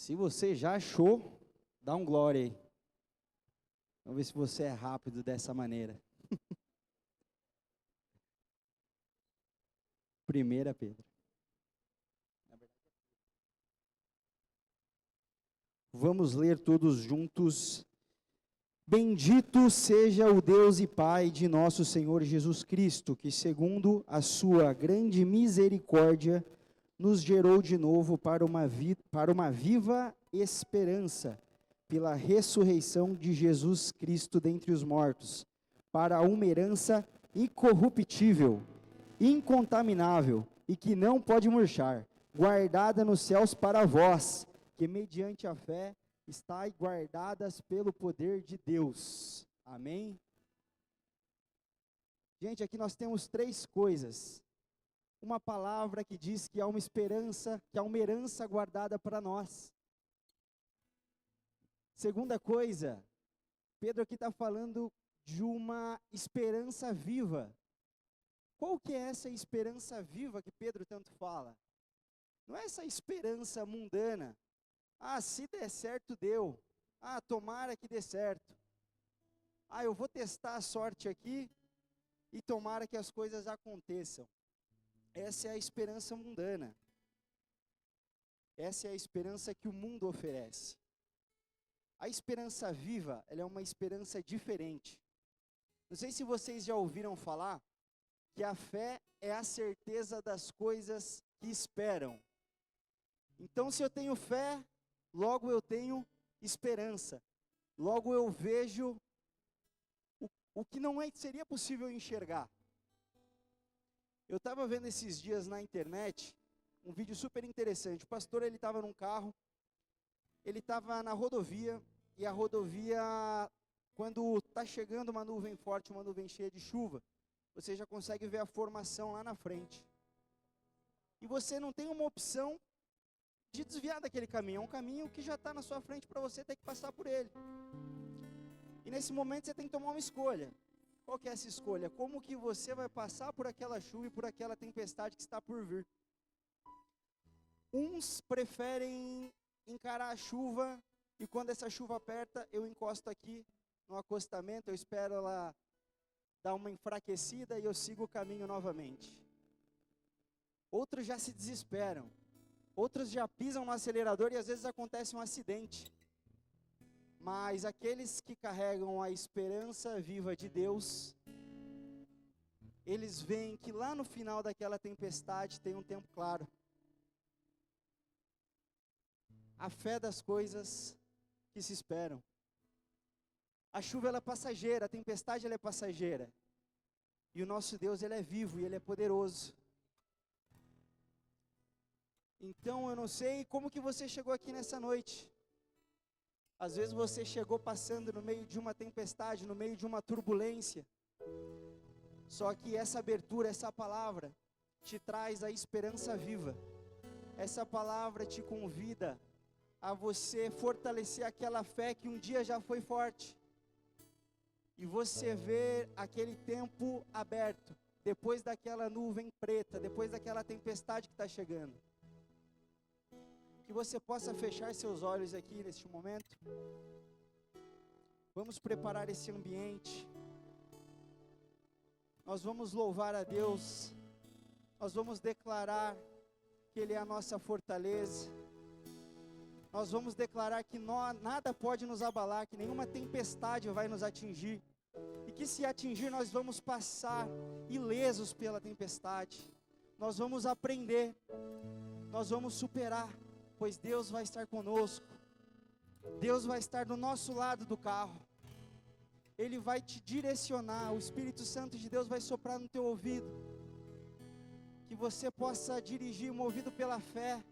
Se você já achou, dá um glória aí. Vamos ver se você é rápido dessa maneira. 1 Pedro. Vamos ler todos juntos. Bendito seja o Deus e Pai de nosso Senhor Jesus Cristo, que segundo a sua grande misericórdia, nos gerou de novo para uma viva esperança, pela ressurreição de Jesus Cristo dentre os mortos, para uma herança incorruptível, incontaminável e que não pode murchar, guardada nos céus para vós, que mediante a fé estáis guardadas pelo poder de Deus. Amém? Gente, aqui nós temos 3 coisas. Uma palavra que diz que há uma esperança, que há uma herança guardada para nós. Segunda coisa, Pedro aqui está falando de uma esperança viva. Qual que é essa esperança viva que Pedro tanto fala? Não é essa esperança mundana. Ah, se der certo, deu. Ah, tomara que dê certo. Ah, eu vou testar a sorte aqui e tomara que as coisas aconteçam. Essa é a esperança mundana. Essa é a esperança que o mundo oferece. A esperança viva, ela é uma esperança diferente. Não sei se vocês já ouviram falar que a fé é a certeza das coisas que esperam. Então, se eu tenho fé, logo eu tenho esperança. Logo eu vejo o que não seria possível enxergar. Eu estava vendo esses dias na internet um vídeo super interessante. O pastor, ele estava num carro, ele estava na rodovia, e a rodovia, quando está chegando uma nuvem forte, uma nuvem cheia de chuva, você já consegue ver a formação lá na frente. E você não tem uma opção de desviar daquele caminho, é um caminho que já está na sua frente para você ter que passar por ele. E nesse momento você tem que tomar uma escolha. Qual que é essa escolha? Como que você vai passar por aquela chuva e por aquela tempestade que está por vir? Uns preferem encarar a chuva e quando essa chuva aperta, eu encosto aqui no acostamento, eu espero ela dar uma enfraquecida e eu sigo o caminho novamente. Outros já se desesperam. Outros já pisam no acelerador e às vezes acontece um acidente. Mas aqueles que carregam a esperança viva de Deus, eles veem que lá no final daquela tempestade tem um tempo claro. A fé das coisas que se esperam. A chuva ela é passageira, a tempestade ela é passageira. E o nosso Deus ele é vivo e ele é poderoso. Então eu não sei como que você chegou aqui nessa noite. Às vezes você chegou passando no meio de uma tempestade, no meio de uma turbulência. Só que essa abertura, essa palavra, te traz a esperança viva. Essa palavra te convida a você fortalecer aquela fé que um dia já foi forte. E você ver aquele tempo aberto, depois daquela nuvem preta, depois daquela tempestade que está chegando. Que você possa fechar seus olhos aqui neste momento. Vamos preparar esse ambiente. Nós vamos louvar a Deus. Nós vamos declarar que Ele é a nossa fortaleza. Nós vamos declarar que nada pode nos abalar, que nenhuma tempestade vai nos atingir. E que se atingir nós vamos passar ilesos pela tempestade. Nós vamos aprender. Nós vamos superar. Pois Deus vai estar conosco. Deus vai estar do nosso lado do carro. Ele vai te direcionar. O Espírito Santo de Deus vai soprar no teu ouvido. Que você possa dirigir movido pela fé.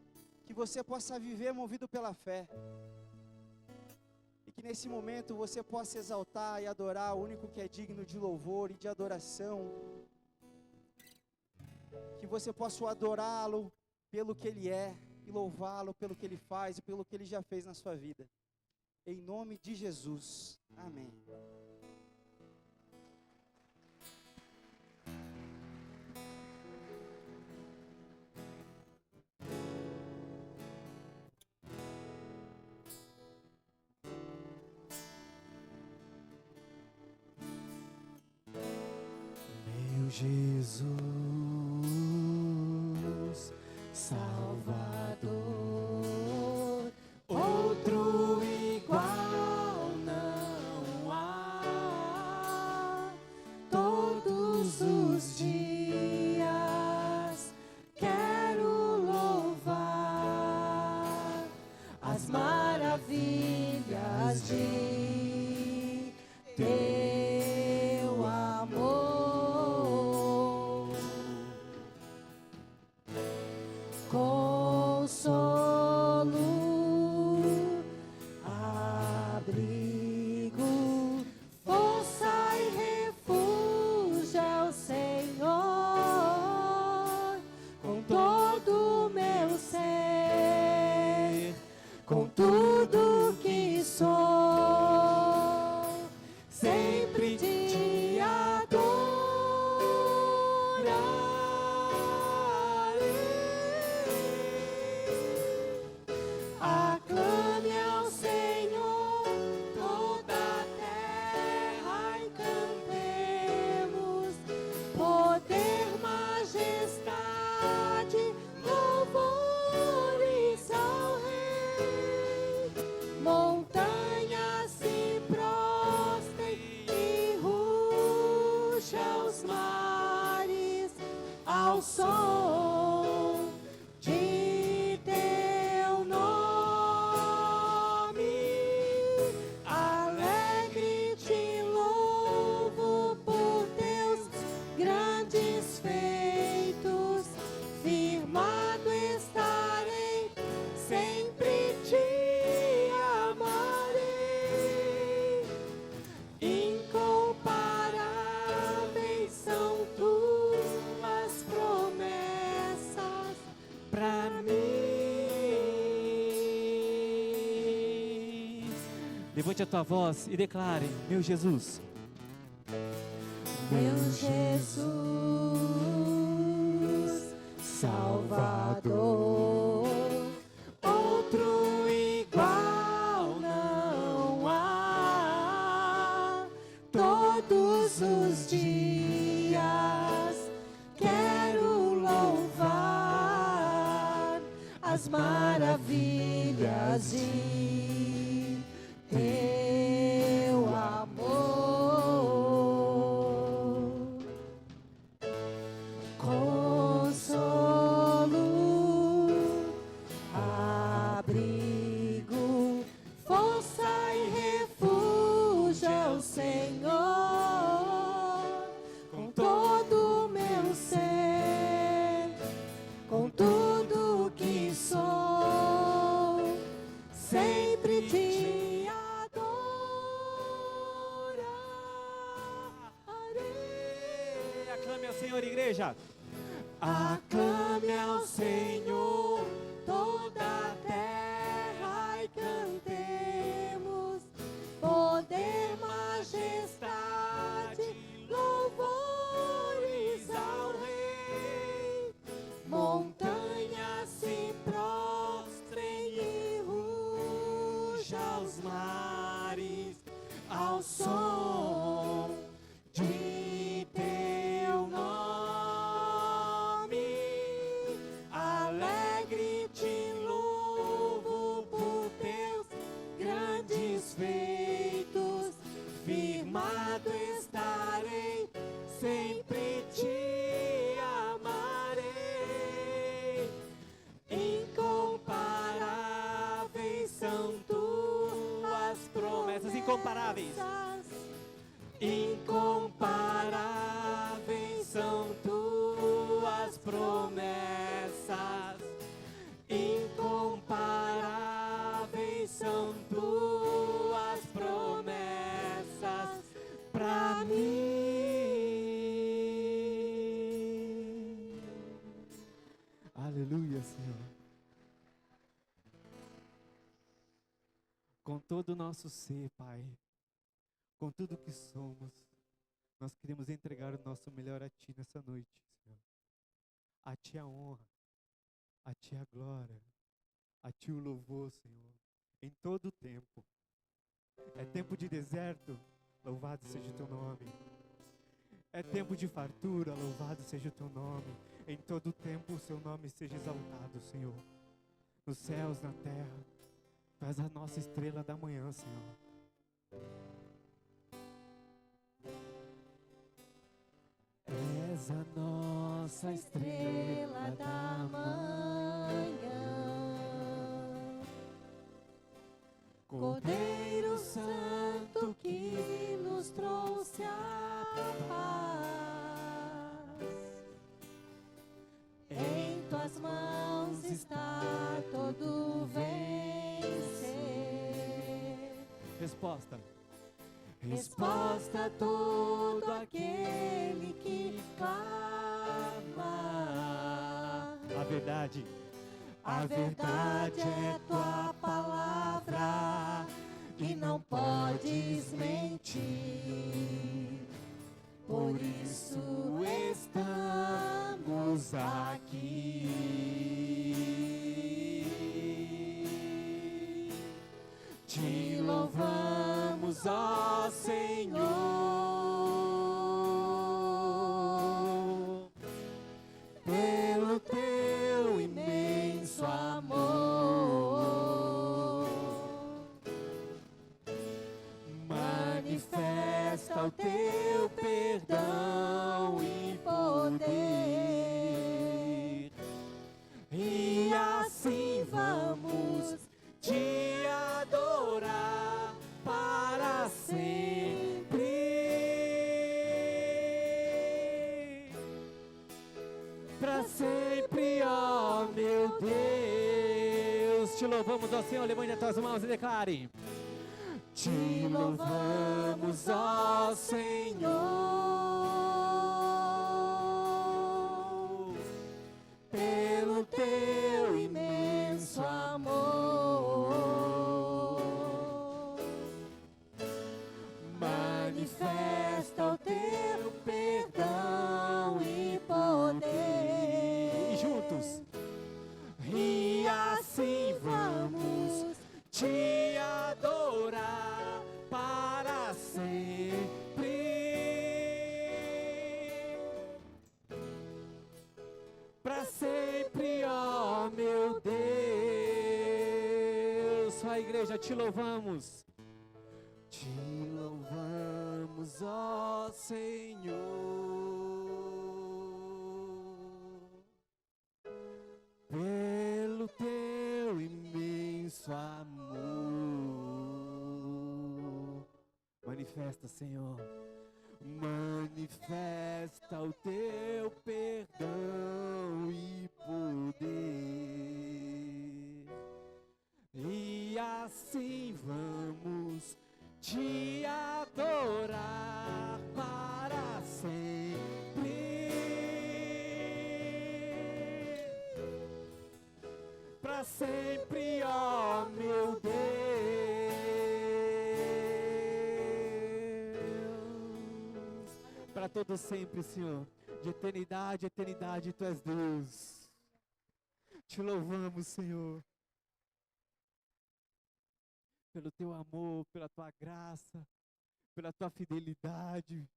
Que você possa viver movido pela fé. E que nesse momento você possa exaltar e adorar o único que é digno de louvor e de adoração. Que você possa adorá-lo pelo que Ele é. E louvá-lo pelo que Ele faz e pelo que Ele já fez na sua vida. Em nome de Jesus. Amém. meu Jesus, Salvador, outro igual não há. Todos os dias quero louvar as maravilhas de teu amor. Consolo, abrigo, força e refúgio é o Senhor. Com todo o meu ser, com tudo que sou, sempre te adorarei. Aclame ao Senhor toda a terra e cantemos poder, majestade, louvores ao Rei. Montanhas se prostrem e ruja os mares ao som de teu nome. Alegre te louvo por teus grandes feitos. Firmado estarei, sempre te amarei. Incomparáveis são tuas promessas pra mim. Levante a tua voz e declare: meu Jesus, meu Jesus, Salvador, outro igual não há. Todos os dias quero louvar as maravilhas de teu amor. Consolo, abrigo, força e refúgio é o Senhor. Com todo o meu ser, com tudo que sou, sempre te adorarei. Aclame ao Senhor, igreja. Aclame ao Senhor toda a terra e cantemos poder, majestade, louvores ao Rei. Montanhas se prostrem e ruja os mares ao som de teu nome. Alegre te louvo por teus grandes feitos. Firmado estarei, sempre te amarei. Incomparáveis são tuas promessas. Incomparáveis. Incomparáveis são tuas promessas. Incomparáveis são tuas promessas pra mim. Aleluia, Senhor. Com todo o nosso ser, Pai, com tudo que somos, nós queremos entregar o nosso melhor a Ti nessa noite, Senhor. A Ti a honra, a Ti a glória, a Ti o louvor, Senhor, em todo o tempo. É tempo de deserto, louvado seja o Teu nome. É tempo de fartura, louvado seja o teu nome. Em todo tempo o seu nome seja exaltado, Senhor. Nos céus, na terra. Tu és a nossa estrela da manhã, Senhor. És a nossa estrela da manhã. Cordeiro Santo que nos trouxe a paz, em tuas mãos está todo vencer. Resposta. Resposta a todo aquele que clama. A verdade. A verdade é tua palavra e não podes mentir. Por isso estamos aqui. Te louvamos, ó Senhor, pelo teu imenso amor. Manifesta o teu perdão e poder, e assim vamos te adorar para sempre. Para sempre, ó meu Deus. Te louvamos, ó Senhor. Levante as tuas mãos e declare. Te louvamos, ó Senhor, pelo teu imenso amor. Manifesta o teu perdão e poder. E juntos. E assim vamos te adorar para sempre. Para sempre, ó meu Deus. A igreja, te louvamos. Te louvamos, ó Senhor, pelo teu imenso amor. Manifesta, Senhor. Manifesta o teu perdão e poder, e assim vamos te adorar para sempre. Para sempre, ó meu Deus. Para todo sempre, Senhor. De eternidade a eternidade, Tu és Deus. Te louvamos, Senhor. Pelo Teu amor, pela Tua graça, pela Tua fidelidade,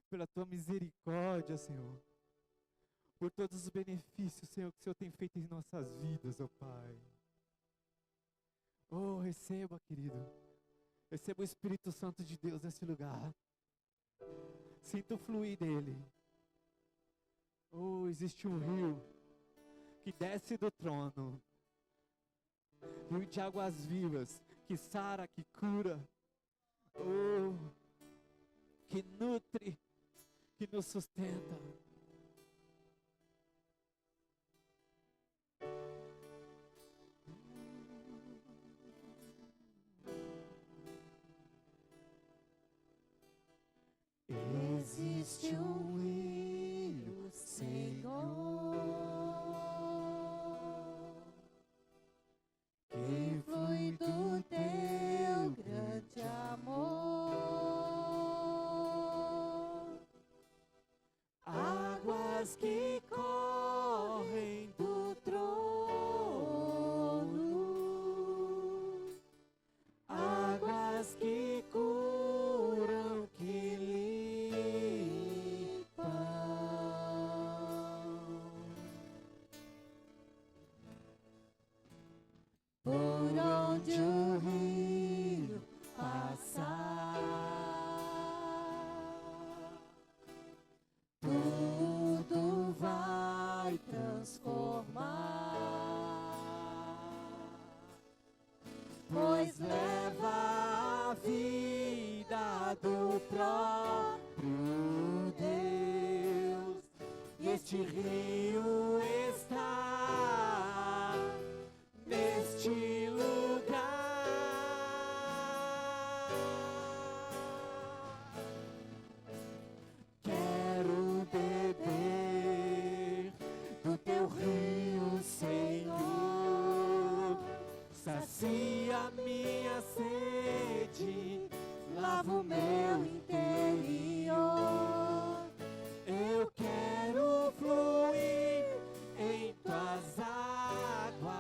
pela Tua misericórdia, Senhor. Por todos os benefícios, Senhor, que o Senhor tem feito em nossas vidas, ó Pai. Oh, receba, querido. Receba o Espírito Santo de Deus nesse lugar. Sinta o fluir dele. Oh, existe um rio que desce do trono. Rio de águas vivas, que sara, que cura. Oh, que nutre, que nos sustenta. Existe um rio, Senhor, que flui do teu grande amor. Águas que correm do trono, águas que curam, que limpam. este rio está neste lugar. Quero beber do teu rio, Senhor. Sacia minha sede, lava o meu interior. Eu quero fluir em tuas águas.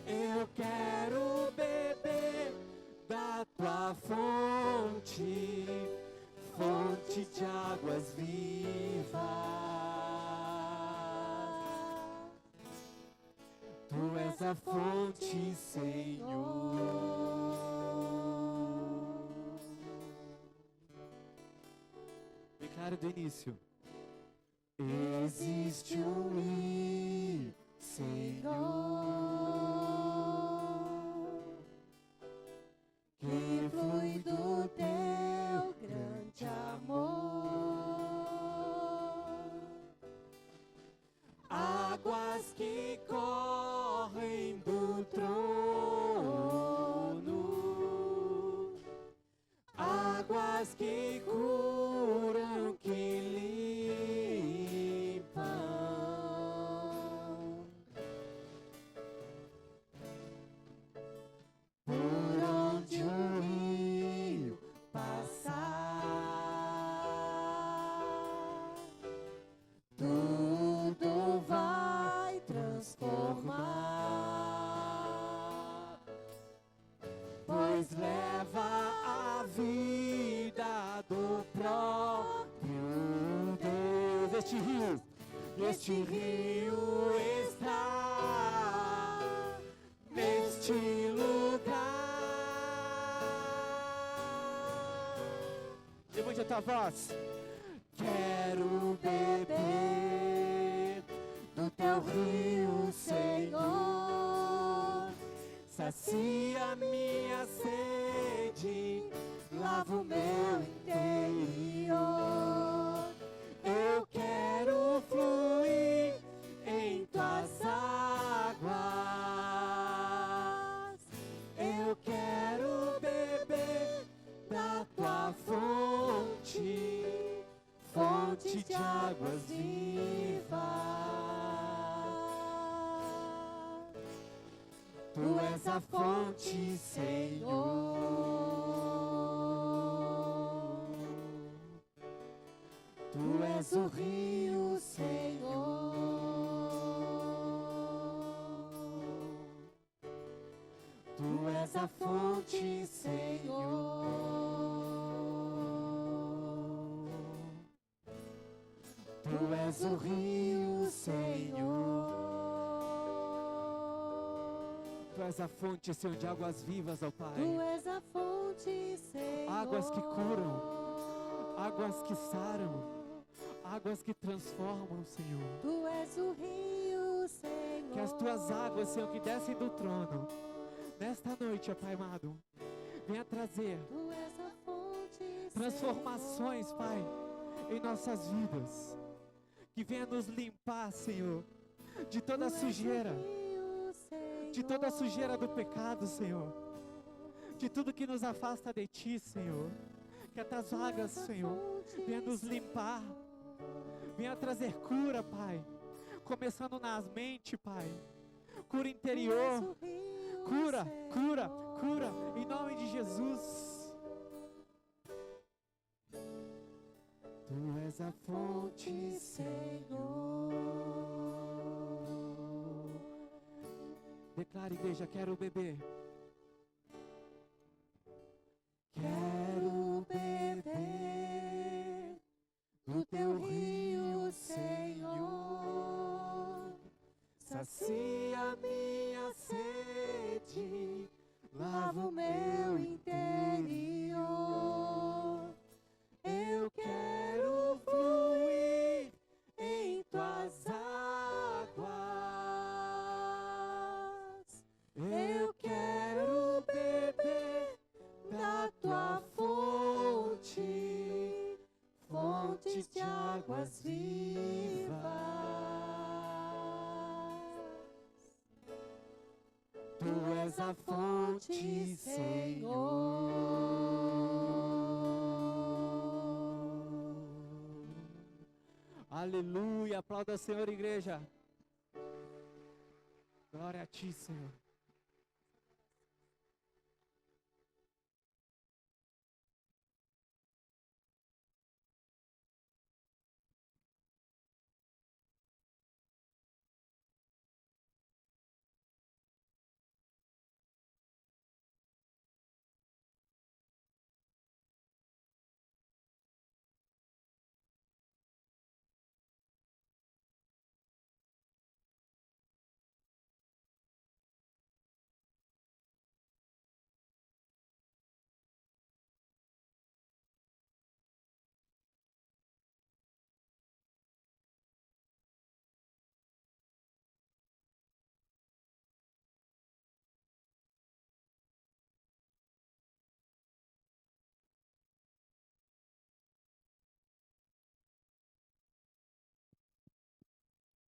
Eu quero beber da tua fonte, fonte de águas vivas. Tu és a fonte, Senhor. Declaro do início. Existe um rio, Senhor, que flui do teu grande amor. Águas que correm do trono, águas que curam, que limpam. Por onde o rio passar, tudo vai transformar, pois leva a vida do próprio Deus. Este rio está neste lugar. Levante a tua voz. Quero beber do teu rio, Senhor. Sacia minha sede, lava o meu interior. Eu quero fluir em tuas águas. Eu quero beber da tua fonte, fonte de águas vivas. Tu és a fonte, Senhor. Tu és o rio, Senhor. Tu és a fonte, Senhor. Tu és o rio, Senhor. Tu és a fonte, Senhor, de águas vivas, ó Pai. Tu és a fonte, Senhor. Águas que curam, águas que saram, águas que transformam, Senhor. Tu és o rio, Senhor. Que as tuas águas, Senhor, que descem do trono, nesta noite, ó Pai amado, venha trazer Tu és a fonte, transformações, Senhor. Pai, em nossas vidas. Que venha nos limpar, Senhor, de toda a Tu és o sujeira, rio, Senhor. de toda a sujeira do pecado, Senhor. De tudo que nos afasta de Ti, Senhor. Que as tuas Tu águas, és a Senhor, fonte, venha nos limpar. Senhor. Venha trazer cura, Pai. Começando nas mentes, Pai. Cura interior. Tu és o rio, Cura, Senhor. cura, cura. Em nome de Jesus. Tu és a fonte, Senhor. Declara, igreja, quero beber. Quero beber do teu rio, Senhor. Sacia minha sede, lava o meu interior. Eu quero fluir em tuas águas. Eu quero fontes de águas vivas. Tu és a fonte, Senhor. Aleluia. Aplauda o Senhor, igreja. Glória a ti, Senhor.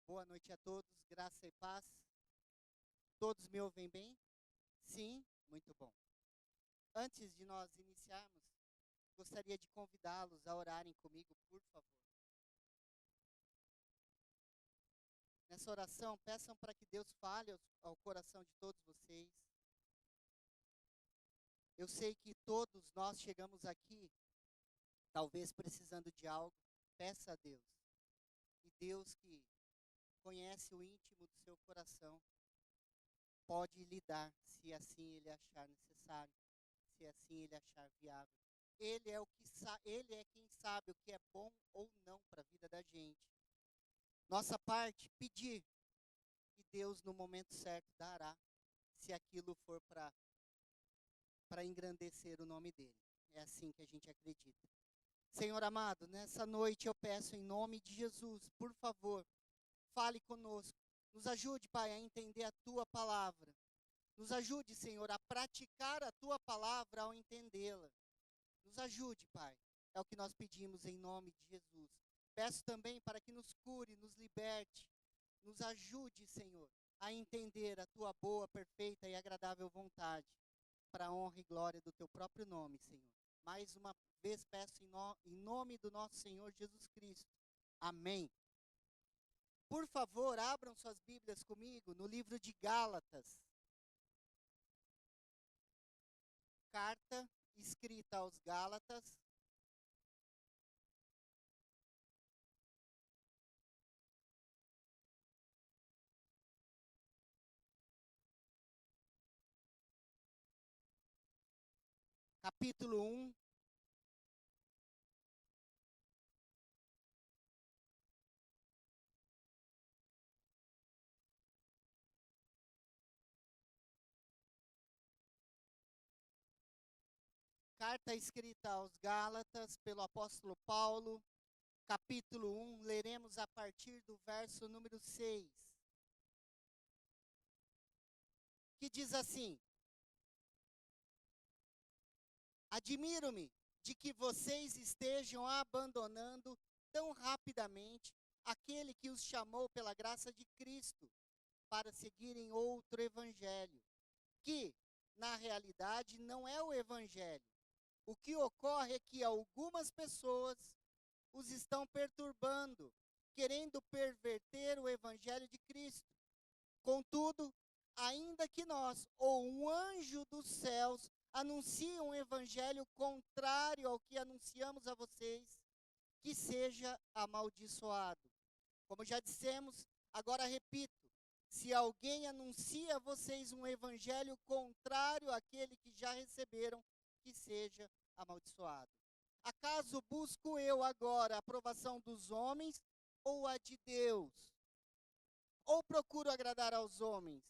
Boa noite a todos, graça e paz. Todos me ouvem bem? Sim? Muito bom. Antes de nós iniciarmos, gostaria de convidá-los a orarem comigo, por favor. Nessa oração, peçam para que Deus fale ao coração de todos vocês. Eu sei que todos nós chegamos aqui, talvez precisando de algo. Peça a Deus. E Deus que conhece o íntimo do seu coração, pode lhe dar, se assim Ele achar necessário, se assim Ele achar viável. Ele é Ele é quem sabe o que é bom ou não para a vida da gente. Nossa parte, pedir, e Deus no momento certo dará, se aquilo for para engrandecer o nome dEle. É assim que a gente acredita. Senhor amado, nessa noite eu peço em nome de Jesus, por favor, fale conosco. Nos ajude, Pai, a entender a Tua palavra. Nos ajude, Senhor, a praticar a Tua palavra ao entendê-la. Nos ajude, Pai. É o que nós pedimos em nome de Jesus. Peço também para que nos cure, nos liberte. Nos ajude, Senhor, a entender a Tua boa, perfeita e agradável vontade. Para a honra e glória do Teu próprio nome, Senhor. Mais uma vez peço em nome do nosso Senhor Jesus Cristo. Amém. Por favor, abram suas Bíblias comigo no livro de Gálatas. Carta escrita aos Gálatas. Capítulo 1. Carta escrita aos Gálatas pelo apóstolo Paulo, capítulo 1, leremos a partir do verso número 6, que diz assim: Admiro-me de que vocês estejam abandonando tão rapidamente aquele que os chamou pela graça de Cristo para seguirem outro evangelho, que, na realidade, não é o evangelho. O que ocorre é que algumas pessoas os estão perturbando, querendo perverter o evangelho de Cristo. Contudo, ainda que nós, ou um anjo dos céus, anuncie um evangelho contrário ao que anunciamos a vocês, que seja amaldiçoado. Como já dissemos, agora repito, se alguém anuncia a vocês um evangelho contrário àquele que já receberam, que seja amaldiçoado. Acaso busco eu agora a aprovação dos homens ou a de Deus? Ou procuro agradar aos homens?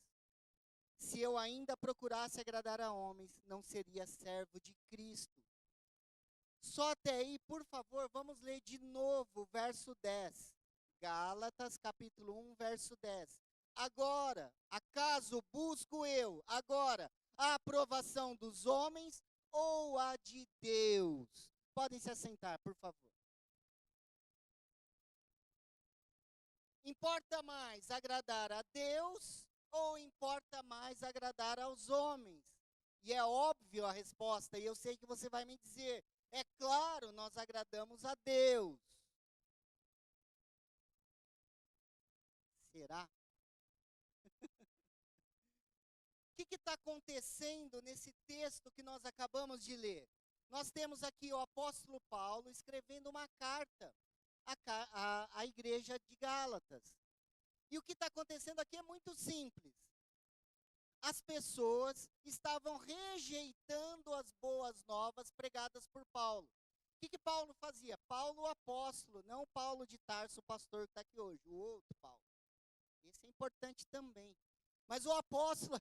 Se eu ainda procurasse agradar a homens, não seria servo de Cristo. Só até aí, por favor, vamos ler de novo o verso 10. Gálatas, capítulo 1, verso 10. Agora, acaso busco eu agora a aprovação dos homens ou a de Deus? Podem se assentar, por favor. Importa mais agradar a Deus ou importa mais agradar aos homens? E é óbvio a resposta, e eu sei que você vai me dizer, é claro, nós agradamos a Deus. Será? O que está acontecendo nesse texto que nós acabamos de ler? Nós temos aqui o apóstolo Paulo escrevendo uma carta à igreja de Gálatas. E o que está acontecendo aqui é muito simples. As pessoas estavam rejeitando as boas novas pregadas por Paulo. O que Paulo fazia? Paulo o apóstolo, não Paulo de Tarso, o pastor que está aqui hoje, o outro Paulo. Esse é importante também. Mas o apóstolo,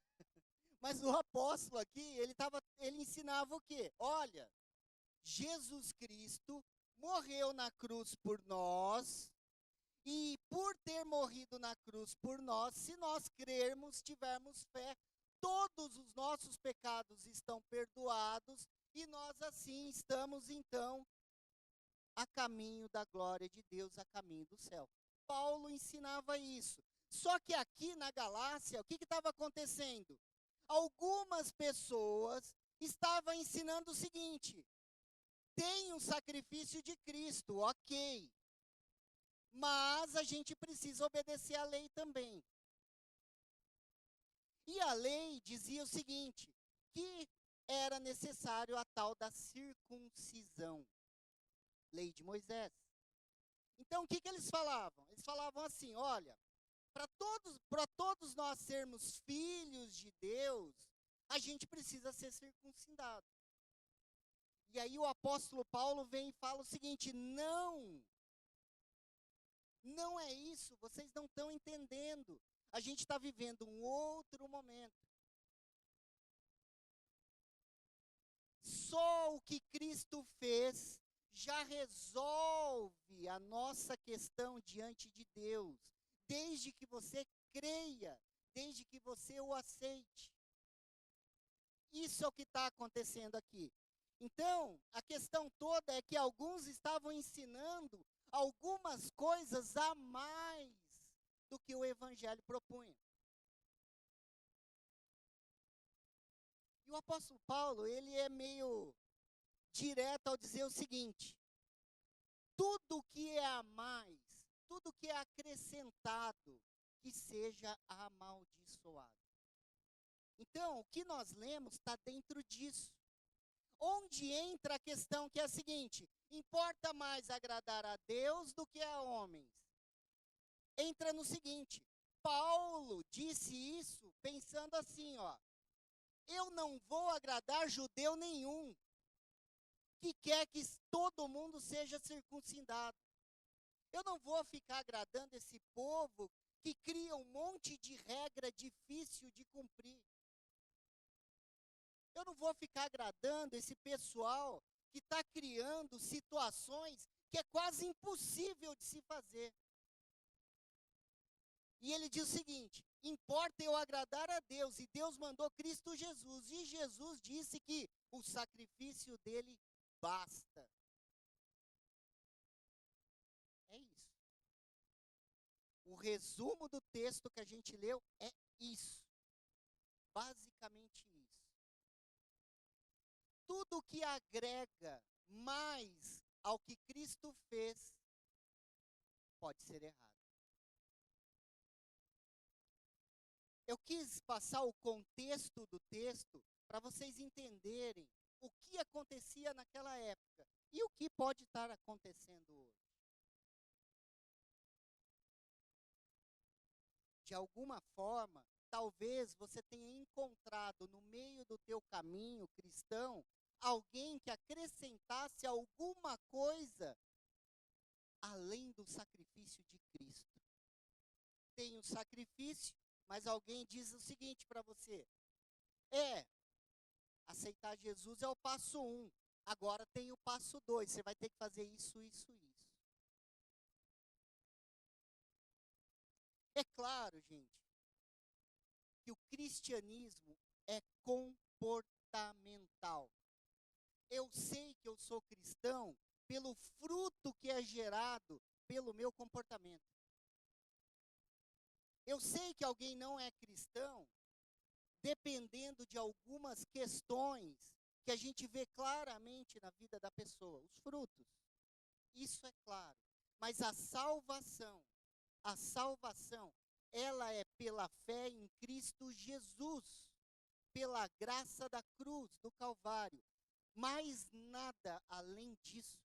aqui, ele ensinava o quê? Olha, Jesus Cristo morreu na cruz por nós, e por ter morrido na cruz por nós, se nós crermos, tivermos fé, todos os nossos pecados estão perdoados, e nós assim estamos então a caminho da glória de Deus, a caminho do céu. Paulo ensinava isso. Só que aqui na Galácia, o que estava acontecendo? Algumas pessoas estavam ensinando o seguinte: tem um sacrifício de Cristo, ok, mas a gente precisa obedecer à lei também. E a lei dizia o seguinte, que era necessário a tal da circuncisão, lei de Moisés. Então, o que eles falavam? Eles falavam assim, olha, para todos nós sermos filhos de Deus, a gente precisa ser circuncidado. E aí o apóstolo Paulo vem e fala o seguinte, não é isso, vocês não estão entendendo. A gente está vivendo um outro momento. Só o que Cristo fez já resolve a nossa questão diante de Deus, desde que você creia, desde que você o aceite. Isso é o que está acontecendo aqui. Então, a questão toda é que alguns estavam ensinando algumas coisas a mais do que o Evangelho propunha. E o apóstolo Paulo, ele é meio direto ao dizer o seguinte, tudo que é a mais, tudo que é acrescentado, que seja amaldiçoado. Então, o que nós lemos está dentro disso. Onde entra a questão que é a seguinte, importa mais agradar a Deus do que a homens? Entra no seguinte, Paulo disse isso pensando assim, ó, eu não vou agradar judeu nenhum que quer que todo mundo seja circuncidado. Eu não vou ficar agradando esse povo que cria um monte de regra difícil de cumprir. Eu não vou ficar agradando esse pessoal que está criando situações que é quase impossível de se fazer. E ele diz o seguinte, importa eu agradar a Deus, e Deus mandou Cristo Jesus, e Jesus disse que o sacrifício dele basta. É isso. O resumo do texto que a gente leu é isso. Basicamente isso. Tudo que agrega mais ao que Cristo fez pode ser errado. Eu quis passar o contexto do texto para vocês entenderem o que acontecia naquela época e o que pode estar acontecendo hoje. De alguma forma, talvez você tenha encontrado no meio do teu caminho cristão alguém que acrescentasse alguma coisa além do sacrifício de Cristo. Tem um sacrifício, mas alguém diz o seguinte para você, aceitar Jesus é o passo 1, agora tem o passo 2, você vai ter que fazer isso, isso, isso. É claro, gente, que o cristianismo é comportamental. Eu sei que eu sou cristão pelo fruto que é gerado pelo meu comportamento. Eu sei que alguém não é cristão, dependendo de algumas questões que a gente vê claramente na vida da pessoa, os frutos. Isso é claro. Mas a salvação, ela é pela fé em Cristo Jesus, pela graça da cruz, do Calvário. Mais nada além disso.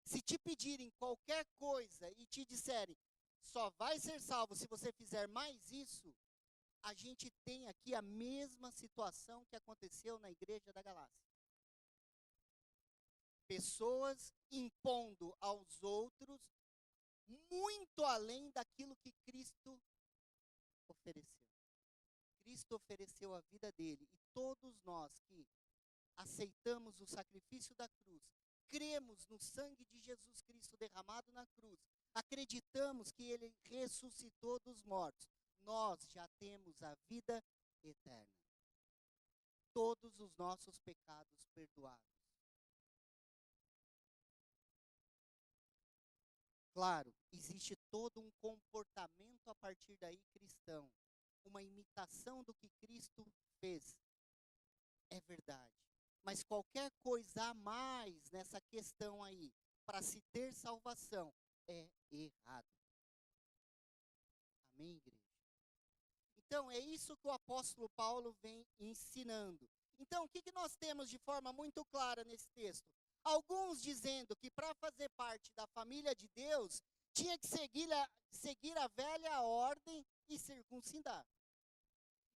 Se te pedirem qualquer coisa e te disserem, só vai ser salvo se você fizer mais isso, a gente tem aqui a mesma situação que aconteceu na igreja da Galácia. Pessoas impondo aos outros muito além daquilo que Cristo ofereceu. Cristo ofereceu a vida dele, e todos nós que aceitamos o sacrifício da cruz, cremos no sangue de Jesus Cristo derramado na cruz, acreditamos que ele ressuscitou dos mortos, nós já temos a vida eterna. Todos os nossos pecados perdoados. Claro, existe todo um comportamento a partir daí cristão, uma imitação do que Cristo fez. É verdade. Mas qualquer coisa a mais nessa questão aí, para se ter salvação, é errado. Amém, igreja? Então, é isso que o apóstolo Paulo vem ensinando. Então, o que nós temos de forma muito clara nesse texto? Alguns dizendo que para fazer parte da família de Deus, tinha que seguir a velha ordem e circuncidar.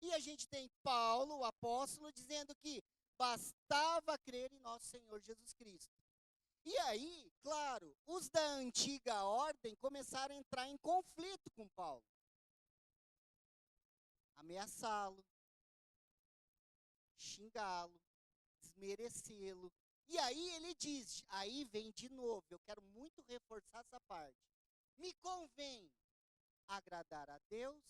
E a gente tem Paulo, o apóstolo, dizendo que bastava crer em nosso Senhor Jesus Cristo. E aí, claro, os da antiga ordem começaram a entrar em conflito com Paulo. Ameaçá-lo, xingá-lo, desmerecê-lo. E aí ele diz, aí vem de novo, eu quero muito reforçar essa parte. Me convém agradar a Deus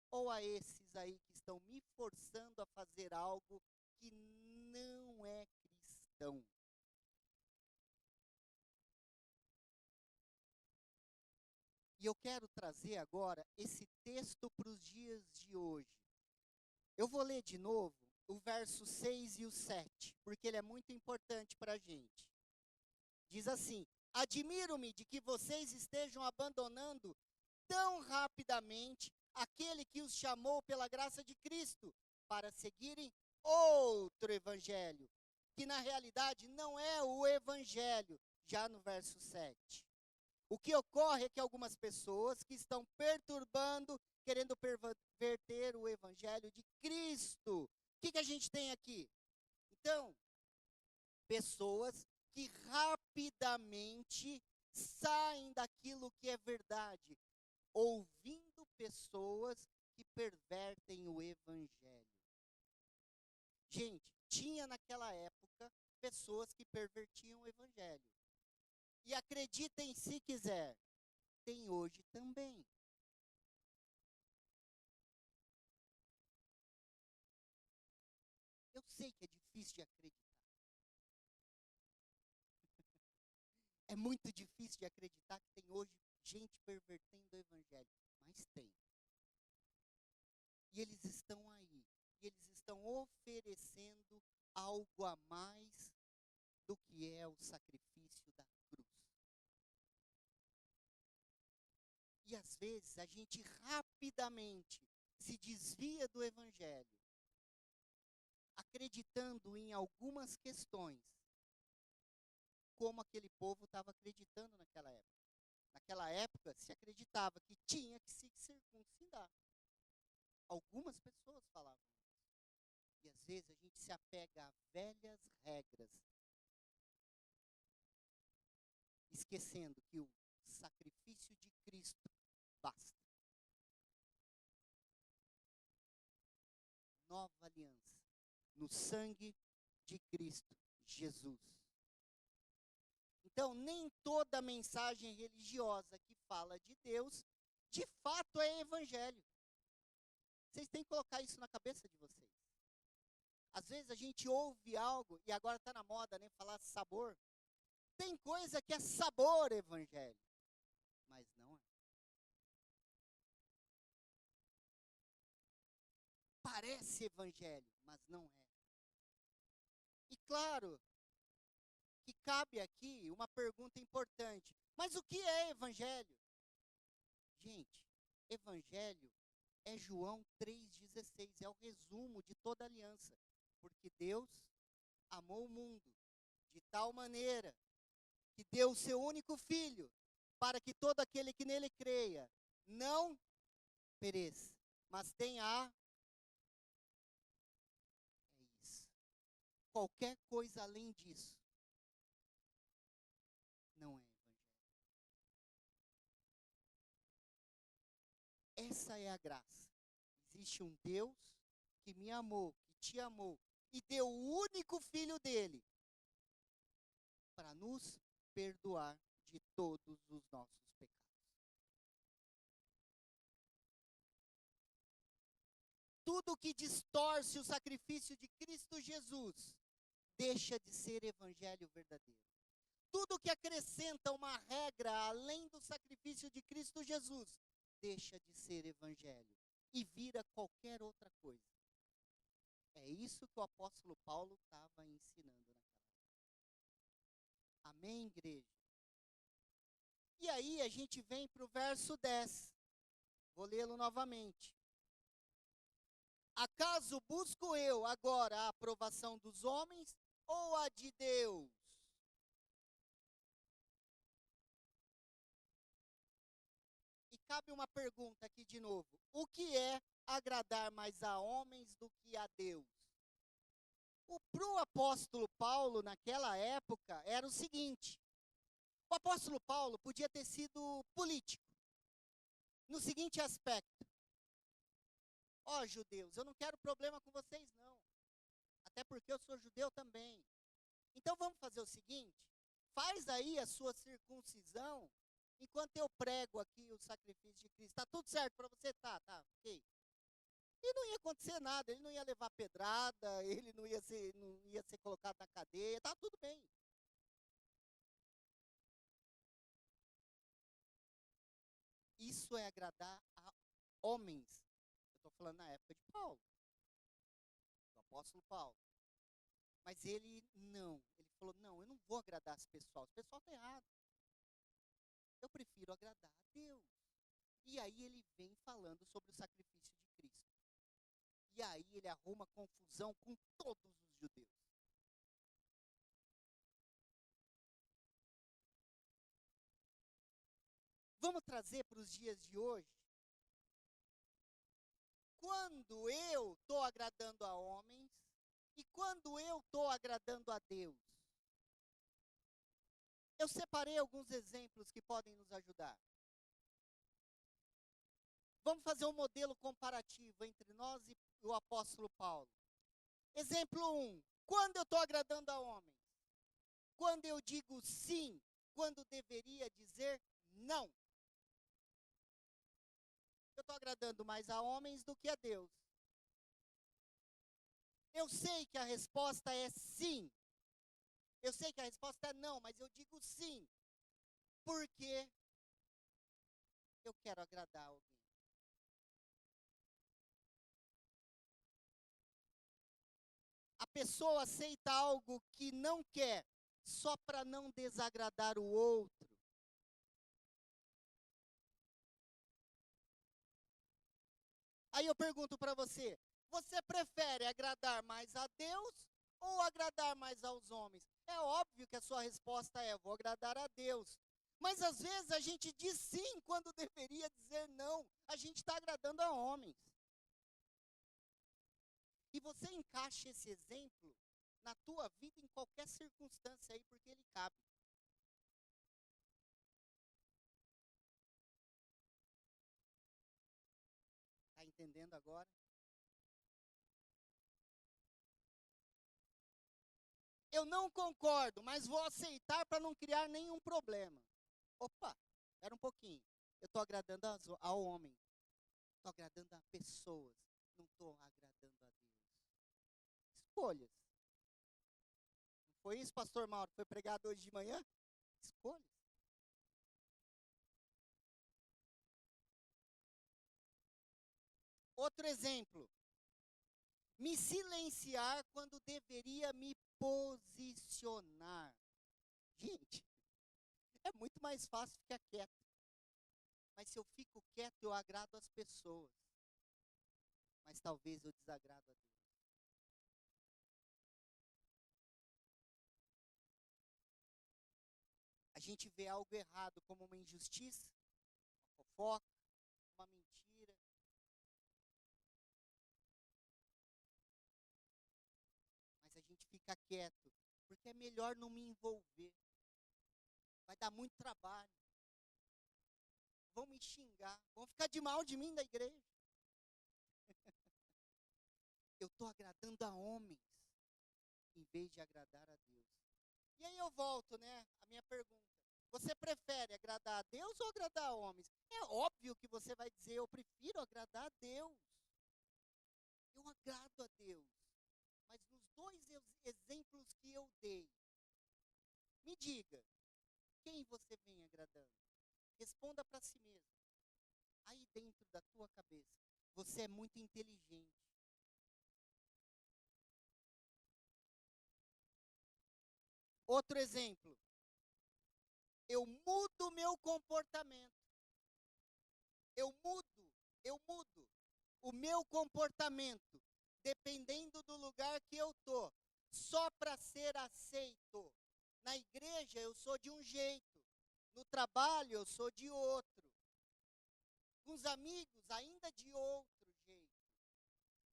ou a esses aí que estão me forçando a fazer algo que não é cristão? E eu quero trazer agora esse texto para os dias de hoje. Eu vou ler de novo o verso 6 e o 7, porque ele é muito importante para a gente. Diz assim: admiro-me de que vocês estejam abandonando tão rapidamente aquele que os chamou pela graça de Cristo para seguirem outro evangelho, que na realidade não é o evangelho, já no verso 7. O que ocorre é que algumas pessoas que estão perturbando, querendo perverter o evangelho de Cristo. O que a gente tem aqui? Então, pessoas que rapidamente saem daquilo que é verdade, ouvindo pessoas que pervertem o evangelho. Gente, tinha naquela época pessoas que pervertiam o evangelho. E acreditem se quiser, tem hoje também. Eu sei que é difícil de acreditar. É muito difícil de acreditar que tem hoje gente pervertendo o evangelho, mas tem. E eles estão aí. E eles estão oferecendo algo a mais do que é o sacrifício da cruz. E às vezes a gente rapidamente se desvia do evangelho, acreditando em algumas questões, como aquele povo estava acreditando naquela época. Naquela época se acreditava que tinha que se circuncidar. Algumas pessoas falavam isso. E às vezes a gente se apega a velhas regras, esquecendo que o sacrifício de Cristo basta. Nova aliança, no sangue de Cristo Jesus. Então, nem toda mensagem religiosa que fala de Deus, de fato é evangelho. Vocês têm que colocar isso na cabeça de vocês. Às vezes a gente ouve algo, e agora está na moda, né, falar sabor. Tem coisa que é sabor evangelho, mas não é. esse evangelho, mas não é. E claro que cabe aqui uma pergunta importante. Mas o que é evangelho? Gente, evangelho é João 3,16, é o resumo de toda a aliança. Porque Deus amou o mundo de tal maneira que deu o seu único filho, para que todo aquele que nele creia não pereça, mas tenha é isso. Qualquer coisa além disso não é evangelho. Essa é a graça. Existe um Deus que me amou, que te amou, e deu o único filho dele para nos perdoar de todos os nossos pecados. Tudo que distorce o sacrifício de Cristo Jesus deixa de ser evangelho verdadeiro. Tudo que acrescenta uma regra além do sacrifício de Cristo Jesus deixa de ser evangelho e vira qualquer outra coisa. É isso que o apóstolo Paulo estava ensinando naquela época. Amém, igreja? E aí a gente vem para o verso 10. Vou lê-lo novamente. Acaso busco eu agora a aprovação dos homens ou a de Deus? E cabe uma pergunta aqui de novo. O que é agradar mais a homens do que a Deus? Para o apóstolo Paulo, naquela época, era o seguinte. O apóstolo Paulo podia ter sido político. No seguinte aspecto. Ó, judeus, eu não quero problema com vocês, não. Até porque eu sou judeu também. Então vamos fazer o seguinte. Faz aí a sua circuncisão enquanto eu prego aqui o sacrifício de Cristo. Tá tudo certo para você? Tá, ok. E não ia acontecer nada, ele não ia levar pedrada, ele não ia ser colocado na cadeia, tá tudo bem. Isso é agradar a homens. Eu estou falando na época de Paulo, do apóstolo Paulo. Mas ele falou, não, eu não vou agradar esse pessoal está errado. Eu prefiro agradar a Deus. E aí ele vem falando sobre o sacrifício de Cristo. E aí ele arruma confusão com todos os judeus. Vamos trazer para os dias de hoje. Quando eu estou agradando a homens e quando eu estou agradando a Deus. Eu separei alguns exemplos que podem nos ajudar. Vamos fazer um modelo comparativo entre nós e o apóstolo Paulo. Exemplo 1. Quando eu estou agradando a homens? Quando eu digo sim, quando deveria dizer não. Eu estou agradando mais a homens do que a Deus. Eu sei que a resposta é sim. Eu sei que a resposta é não, mas eu digo sim. Porque eu quero agradar alguém. A pessoa aceita algo que não quer, só para não desagradar o outro. Aí eu pergunto para você, você prefere agradar mais a Deus ou agradar mais aos homens? É óbvio que a sua resposta é, vou agradar a Deus. Mas às vezes a gente diz sim quando deveria dizer não. A gente está agradando a homens. E você encaixa esse exemplo na tua vida em qualquer circunstância aí, porque ele cabe. Está entendendo agora? Eu não concordo, mas vou aceitar para não criar nenhum problema. Opa, espera um pouquinho. Eu estou agradando ao homem. Estou agradando a pessoas. Não estou agradando a Deus. Escolhas. Não foi isso, pastor Mauro? Foi pregado hoje de manhã? Escolhas. Outro exemplo. Me silenciar quando deveria me posicionar. Gente, é muito mais fácil ficar quieto. Mas se eu fico quieto, eu agrado as pessoas. Mas talvez eu desagrado a Deus. A gente vê algo errado como uma injustiça, uma fofoca, uma mentira. Mas a gente fica quieto, porque é melhor não me envolver. Vai dar muito trabalho. Vão me xingar, vão ficar de mal de mim da igreja. Eu estou agradando a homens, em vez de agradar a Deus. E aí eu volto, né, a minha pergunta. Você prefere agradar a Deus ou agradar a homens? É óbvio que você vai dizer, eu prefiro agradar a Deus. Eu agrado a Deus. Mas nos dois exemplos que eu dei, me diga, quem você vem agradando? Responda para si mesmo. Aí dentro da tua cabeça, você é muito inteligente. Outro exemplo. Eu mudo meu comportamento. Eu mudo o meu comportamento, dependendo do lugar que eu tô, só para ser aceito. Na igreja eu sou de um jeito, no trabalho eu sou de outro, com os amigos ainda de outro jeito,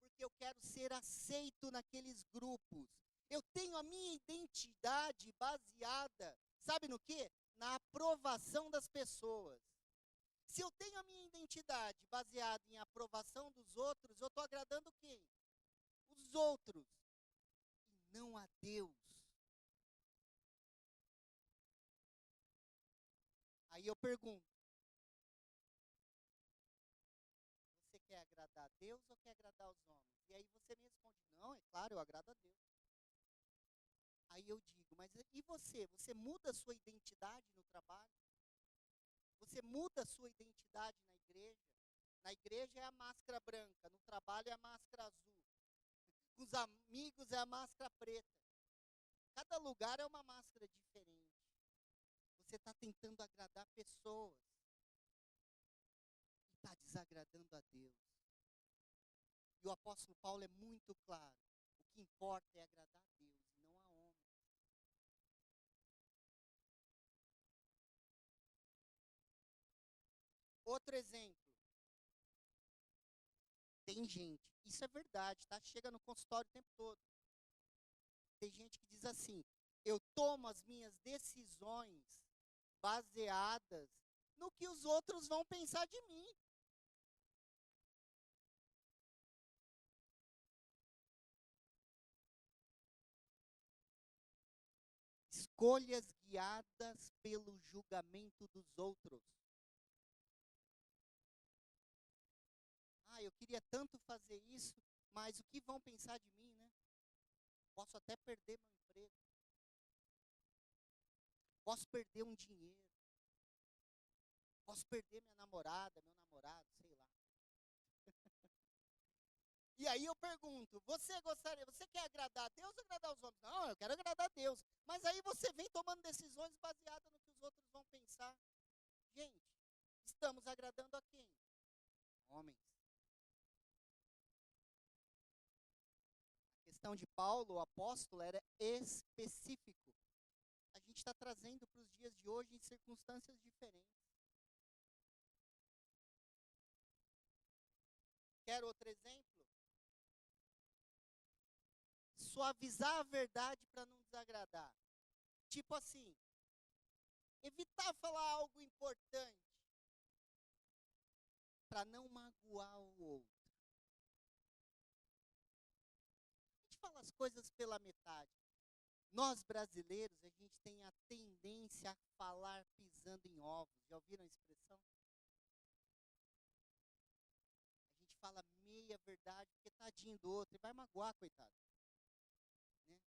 porque eu quero ser aceito naqueles grupos. Eu tenho a minha identidade baseada, sabe no quê? Na aprovação das pessoas. Se eu tenho a minha identidade baseada em aprovação dos outros, eu estou agradando quem? Os outros, e não a Deus. Aí eu pergunto, você quer agradar a Deus ou quer agradar os homens? E aí você me responde, não, é claro, eu agrado a Deus. Aí eu digo, mas e você? Você muda a sua identidade no trabalho? Você muda a sua identidade na igreja? Na igreja é a máscara branca, no trabalho é a máscara azul. Com os amigos é a máscara preta. Cada lugar é uma máscara diferente. Você está tentando agradar pessoas e está desagradando a Deus. E o apóstolo Paulo é muito claro. O que importa é agradar a Deus e não a homens. Outro exemplo. Tem gente, isso é verdade, tá? Chega no consultório o tempo todo. Tem gente que diz assim, eu tomo as minhas decisões baseadas no que os outros vão pensar de mim. Escolhas guiadas pelo julgamento dos outros. Ah, eu queria tanto fazer isso, mas o que vão pensar de mim, né? Posso até perder meu emprego. Posso perder um dinheiro. Posso perder minha namorada, meu namorado, sei lá. E aí eu pergunto, você quer agradar a Deus ou agradar os homens? Não, eu quero agradar a Deus. Mas aí você vem tomando decisões baseadas no que os outros vão pensar. Gente, estamos agradando a quem? Homens. A questão de Paulo, o apóstolo, era específico. A gente está trazendo para os dias de hoje em circunstâncias diferentes. Quer outro exemplo? Suavizar a verdade para não desagradar. Tipo assim, evitar falar algo importante para não magoar o outro. A gente fala as coisas pela metade. Nós brasileiros, a gente tem a tendência a falar pisando em ovos. Já ouviram a expressão? A gente fala meia verdade, porque tadinho do outro, e vai magoar, coitado. Né?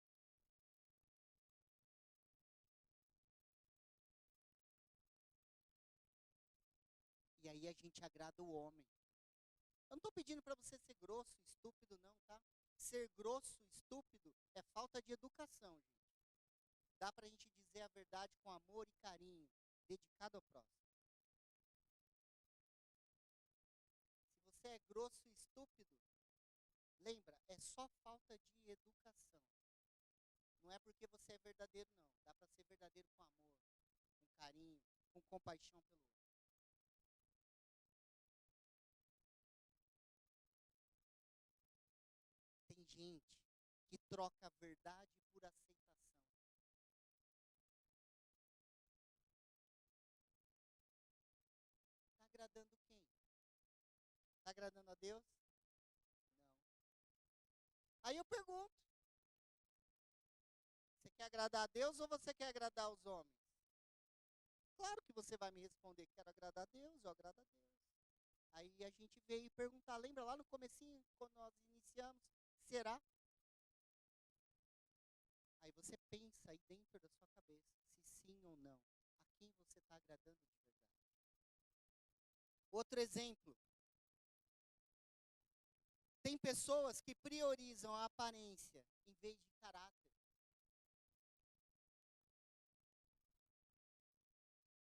E aí a gente agrada o homem. Eu não estou pedindo para você ser grosso, estúpido, não, tá? Ser grosso, estúpido, é falta de educação, gente. Dá pra gente dizer a verdade com amor e carinho, dedicado ao próximo. Se você é grosso e estúpido, lembra, é só falta de educação. Não é porque você é verdadeiro, não. Dá pra ser verdadeiro com amor, com carinho, com compaixão pelo outro. Tem gente que troca a verdade por aceitação. Está agradando quem? Está agradando a Deus? Não. Aí eu pergunto: você quer agradar a Deus ou você quer agradar os homens? Claro que você vai me responder: quero agradar a Deus, eu agrado a Deus. Aí a gente veio perguntar, lembra lá no comecinho, quando nós iniciamos, será? Aí você pensa aí dentro da sua cabeça, se sim ou não, a quem você está agradando de verdade. Outro exemplo. Tem pessoas que priorizam a aparência em vez de caráter.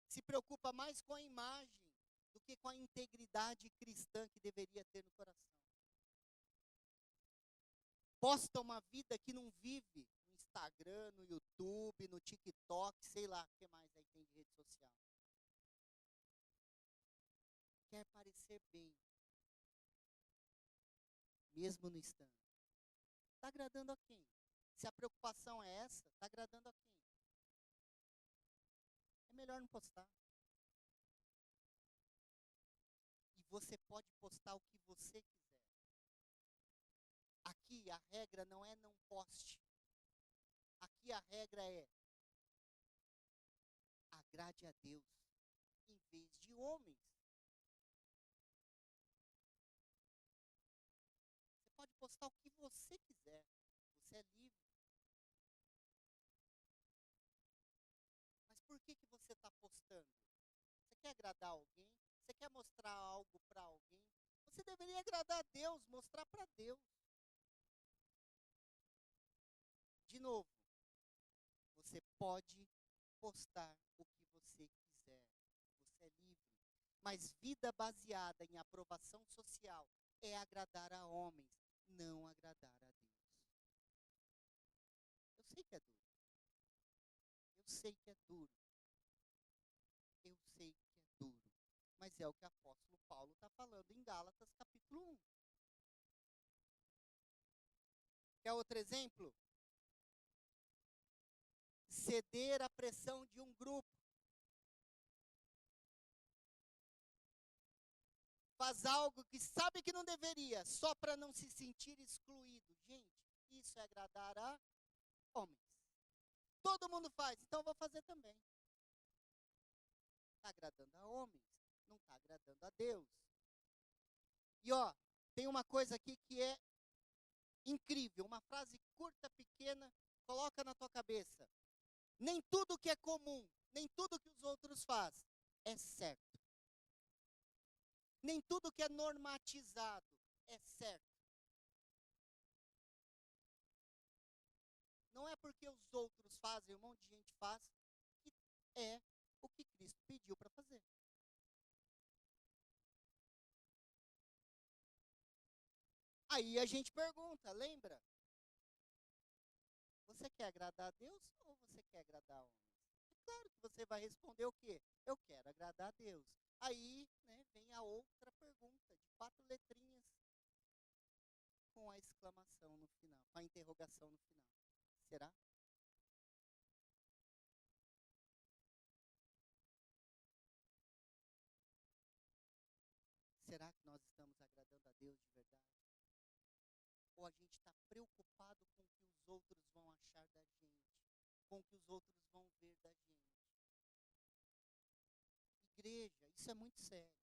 Se preocupa mais com a imagem do que com a integridade cristã que deveria ter no coração. Posta uma vida que não vive no Instagram, no YouTube, no TikTok, sei lá o que mais aí tem de rede social. Quer parecer bem, mesmo no Instagram. Está agradando a quem? Se a preocupação é essa, está agradando a quem? É melhor não postar. E você pode postar o que você quiser. Aqui a regra não é não poste. Aqui a regra é agrade a Deus em vez de homens. Você pode postar o que você quiser. Você é livre. Mas por que você está postando? Você quer agradar alguém? Você quer mostrar algo para alguém? Você deveria agradar a Deus, mostrar para Deus. De novo, você pode postar o que você quiser. Você é livre. Mas vida baseada em aprovação social é agradar a homens, não agradar a Deus. Eu sei que é duro. Eu sei que é duro. Eu sei que é duro. Mas é o que o apóstolo Paulo está falando em Gálatas capítulo 1. Quer outro exemplo? Ceder à pressão de um grupo. Faz algo que sabe que não deveria, só para não se sentir excluído. Gente, isso é agradar a homens. Todo mundo faz, então eu vou fazer também. Está agradando a homens, não está agradando a Deus. E ó, tem uma coisa aqui que é incrível, uma frase curta, pequena, coloca na tua cabeça. Nem tudo que é comum, nem tudo que os outros fazem é certo. Nem tudo que é normatizado é certo. Não é porque os outros fazem, um monte de gente faz, que é o que Cristo pediu para fazer. Aí a gente pergunta, lembra? Você quer agradar a Deus ou você quer agradar a homens? É claro que você vai responder o quê? Eu quero agradar a Deus. Aí, né, vem a outra pergunta, de 4 letrinhas, com a exclamação no final, com a interrogação no final. Será? Será que nós estamos agradando a Deus de verdade? Ou a gente está preocupado com o que os outros vão achar da gente, com o que os outros vão ver da gente? Igreja, isso é muito sério.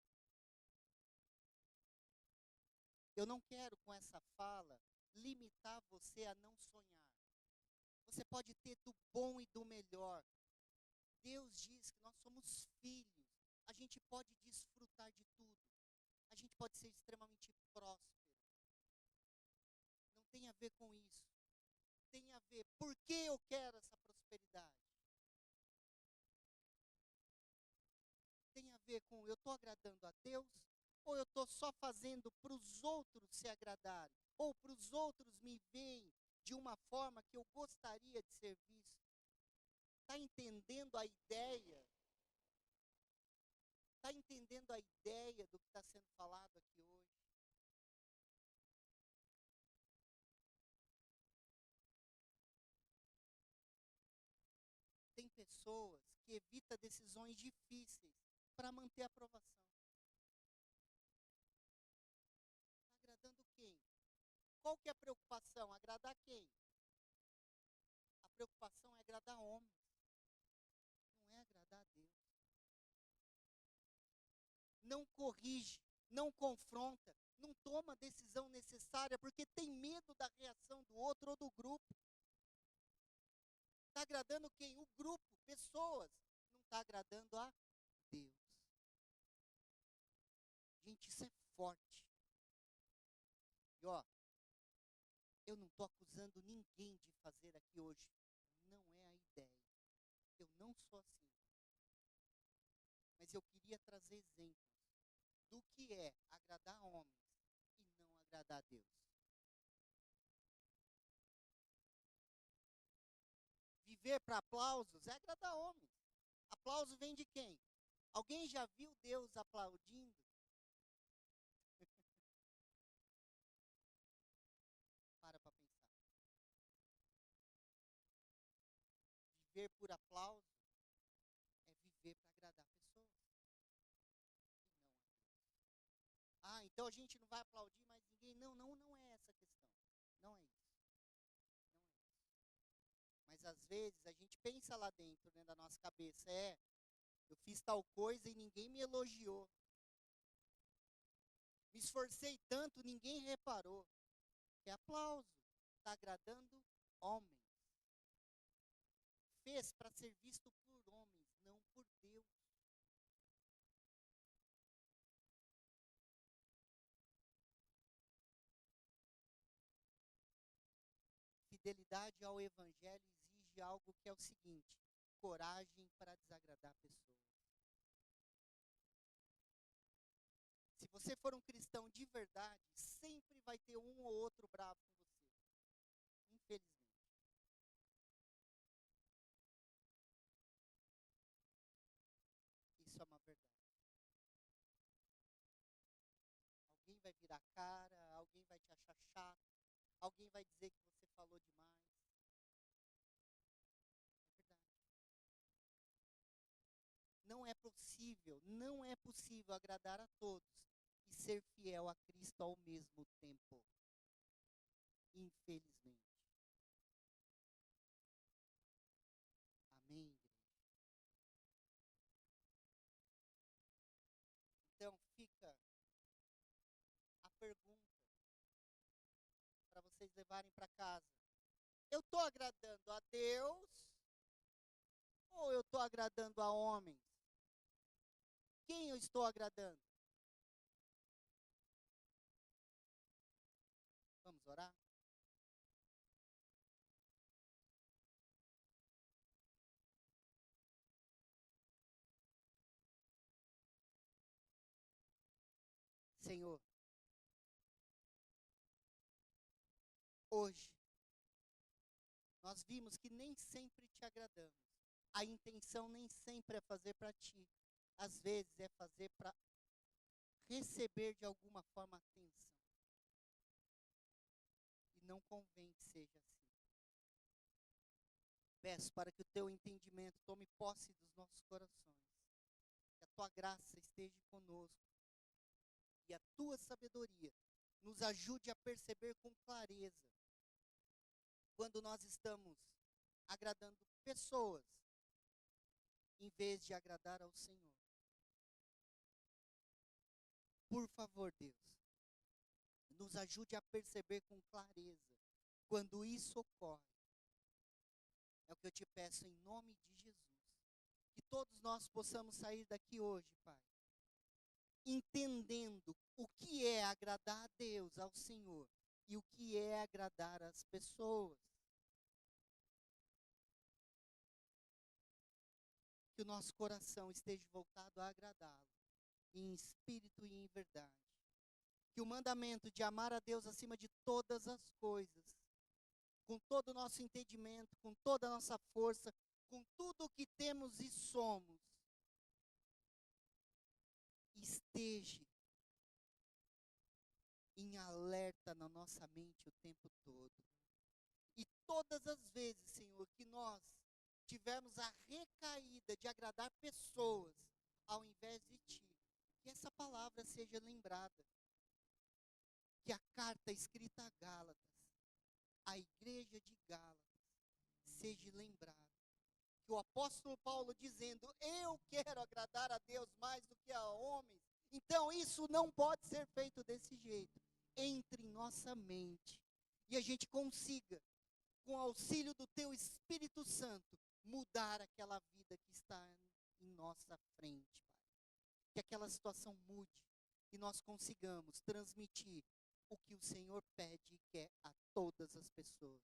Eu não quero, com essa fala, limitar você a não sonhar. Você pode ter do bom e do melhor. Deus diz que nós somos filhos. A gente pode desfrutar de tudo. A gente pode ser extremamente próspero. Não tem a ver com isso. Tem a ver, por que eu quero essa prosperidade? Tem a ver com, eu estou agradando a Deus, ou eu estou só fazendo para os outros se agradarem, ou para os outros me verem de uma forma que eu gostaria de ser visto? Está entendendo a ideia? Está entendendo a ideia do que está sendo falado aqui hoje? Tem pessoas que evitam decisões difíceis para manter a aprovação. Está agradando quem? Qual que é a preocupação? Agradar quem? A preocupação é agradar homens. Não é agradar a Deus. Não corrige, não confronta, não toma a decisão necessária porque tem medo da reação do outro ou do grupo. Está agradando quem? O grupo, pessoas. Não está agradando a Deus. Gente, isso é forte. E ó, eu não estou acusando ninguém de fazer aqui hoje. Não é a ideia. Eu não sou assim. Mas eu queria trazer exemplos do que é agradar homens e não agradar a Deus. Viver para aplausos é agradar homens. Aplauso vem de quem? Alguém já viu Deus aplaudindo? Para pensar. Viver por aplauso é viver para agradar pessoas e não a Deus. Ah, então a gente não vai aplaudir mais ninguém. Não é essa a questão. Não é isso. Não é isso. Mas às vezes a gente pensa lá dentro, né, da nossa cabeça, eu fiz tal coisa e ninguém me elogiou. Me esforcei tanto, ninguém reparou. É aplauso. Está agradando homens. Fez para ser visto por homens, não por Deus. Fidelidade ao Evangelho exige algo que é o seguinte: coragem para desagradar pessoas. Se você for um cristão de verdade, sempre vai ter um ou outro bravo com você. Infelizmente. Isso é uma verdade. Alguém vai virar cara, alguém vai te achar chato, alguém vai dizer que você falou demais. É verdade. Não é possível agradar a todos e ser fiel a Cristo ao mesmo tempo. Infelizmente. Amém, igreja? Então fica a pergunta para vocês levarem para casa. Eu estou agradando a Deus ou eu estou agradando a homens? Quem eu estou agradando? Vamos orar? Senhor, hoje nós vimos que nem sempre te agradamos. A intenção nem sempre é fazer para ti. Às vezes é fazer para receber de alguma forma atenção. E não convém que seja assim. Peço para que o teu entendimento tome posse dos nossos corações. Que a tua graça esteja conosco. E a tua sabedoria nos ajude a perceber com clareza quando nós estamos agradando pessoas em vez de agradar ao Senhor. Por favor, Deus, nos ajude a perceber com clareza quando isso ocorre. É o que eu te peço em nome de Jesus. Que todos nós possamos sair daqui hoje, Pai, entendendo o que é agradar a Deus, ao Senhor, e o que é agradar as pessoas. Que o nosso coração esteja voltado a agradá-lo, em espírito e em verdade. Que o mandamento de amar a Deus acima de todas as coisas, com todo o nosso entendimento, com toda a nossa força, com tudo o que temos e somos, esteja em alerta na nossa mente o tempo todo. E todas as vezes, Senhor, que nós tivermos a recaída de agradar pessoas ao invés de Ti, que essa palavra seja lembrada. Que a carta escrita a Gálatas, a igreja de Gálatas, seja lembrada. Que o apóstolo Paulo dizendo, eu quero agradar a Deus mais do que a homens. Então isso não pode ser feito desse jeito. Entre em nossa mente e a gente consiga, com o auxílio do Teu Espírito Santo, mudar aquela vida que está em nossa frente, Pai. Que aquela situação mude e nós consigamos transmitir o que o Senhor pede e quer a todas as pessoas.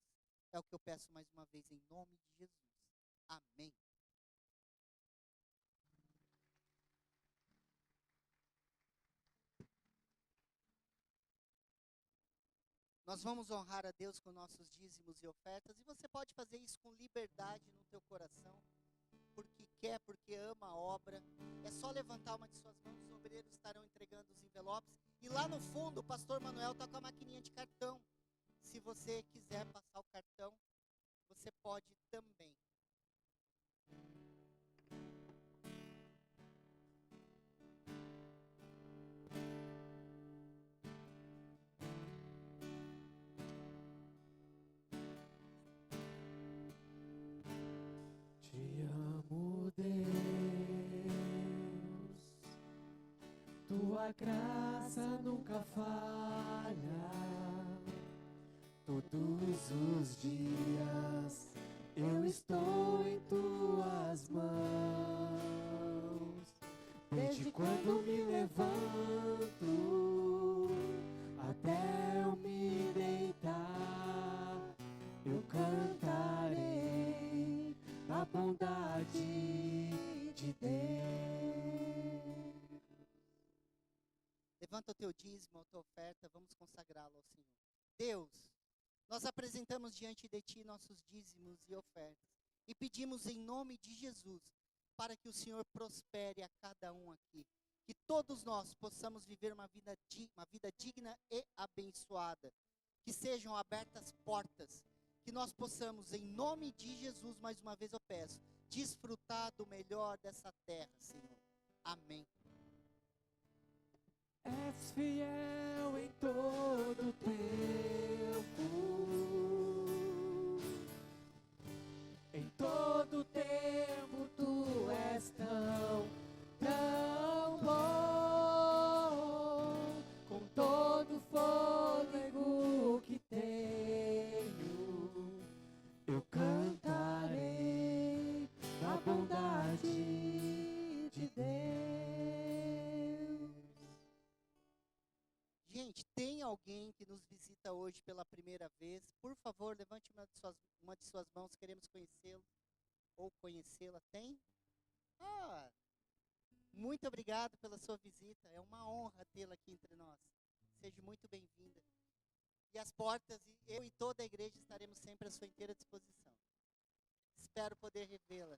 É o que eu peço mais uma vez em nome de Jesus. Amém. Nós vamos honrar a Deus com nossos dízimos e ofertas, e você pode fazer isso com liberdade no teu coração, porque quer, porque ama a obra. É só levantar uma de suas mãos, os obreiros estarão entregando os envelopes, e lá no fundo o pastor Manuel está com a maquininha de cartão. Se você quiser passar o cartão, você pode também. Te amo, Deus, tua graça nunca falha. Todos os dias eu estou em tuas mãos. Desde quando me levanto até eu me deitar, eu cantarei a bondade de Deus. Levanta o teu dízimo, a tua oferta, vamos consagrá-lo ao Senhor. Deus, nós apresentamos diante de Ti nossos dízimos e ofertas e pedimos em nome de Jesus para que o Senhor prospere a cada um aqui. Que todos nós possamos viver uma vida digna e abençoada. Que sejam abertas portas. Que nós possamos, em nome de Jesus, mais uma vez eu peço, desfrutar do melhor dessa terra, Senhor. Amém. És fiel em todo tempo, em todo tempo tu és tão bom, com todo fôlego que tenho, eu cantarei a bondade de Deus. Gente, tem alguém que nos visita hoje pela primeira vez? Por favor, levante uma de suas mãos, queremos conhecê-lo ou conhecê-la. Tem? Ah, muito obrigado pela sua visita. É uma honra tê-la aqui entre nós. Seja muito bem-vinda. E as portas, eu e toda a igreja estaremos sempre à sua inteira disposição. Espero poder revê-la.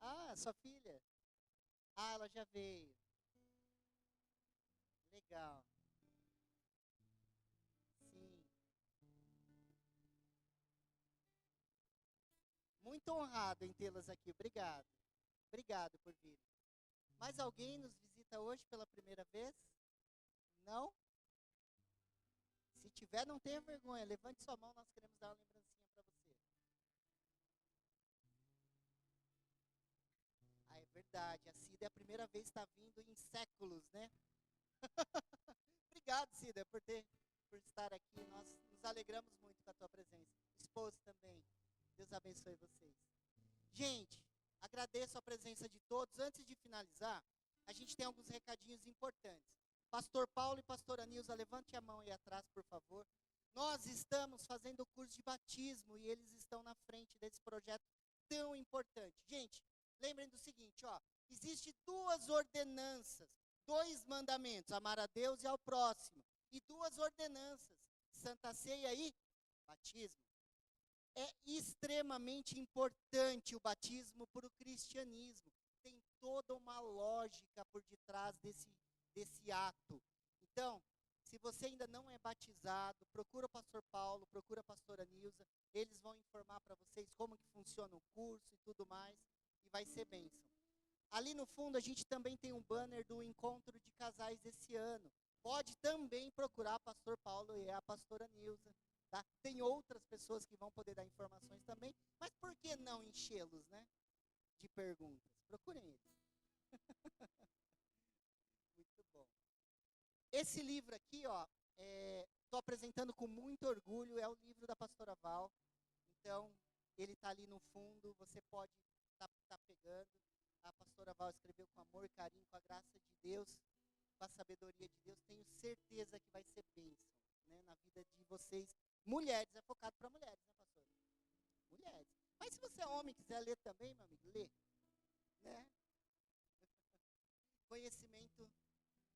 Ah, sua filha. Ah, ela já veio. Legal. Sim. Muito honrado em tê-las aqui. Obrigado. Obrigado por vir. Mais alguém nos visita hoje pela primeira vez? Não? Se tiver, não tenha vergonha. Levante sua mão, nós queremos dar uma lembrancinha para você. Ah, é verdade. A Cida é a primeira vez que está vindo em séculos, né? Obrigado, Cida, por estar aqui. Nós nos alegramos muito com a tua presença. Esposo também. Deus abençoe vocês. Gente, agradeço a presença de todos. Antes de finalizar, a gente tem alguns recadinhos importantes. Pastor Paulo e pastora Nilza, levante a mão aí atrás, por favor. Nós estamos fazendo o curso de batismo e eles estão na frente desse projeto tão importante. Gente, lembrem do seguinte, ó, existe 2 ordenanças, 2 mandamentos, amar a Deus e ao próximo, e 2 ordenanças, Santa Ceia e batismo. É extremamente importante o batismo para o cristianismo. Tem toda uma lógica por detrás desse ato. Então, se você ainda não é batizado, procura o pastor Paulo, procura a pastora Nilza, eles vão informar para vocês como que funciona o curso e tudo mais, e vai ser bênção. Ali no fundo a gente também tem um banner do encontro de casais esse ano. Pode também procurar o pastor Paulo e a pastora Nilza. Tá? Tem outras pessoas que vão poder dar informações também, mas por que não enchê-los, né, de perguntas? Procurem eles. Muito bom. Esse livro aqui, ó, estou apresentando com muito orgulho, é o livro da pastora Val. Então, ele está ali no fundo, você pode tá pegando. A pastora Val escreveu com amor, carinho, com a graça de Deus, com a sabedoria de Deus. Tenho certeza que vai ser bênção, né, na vida de vocês. Mulheres, é focado para mulheres, né, pastor? Mulheres. Mas se você é homem e quiser ler também, meu amigo, lê. Né? Conhecimento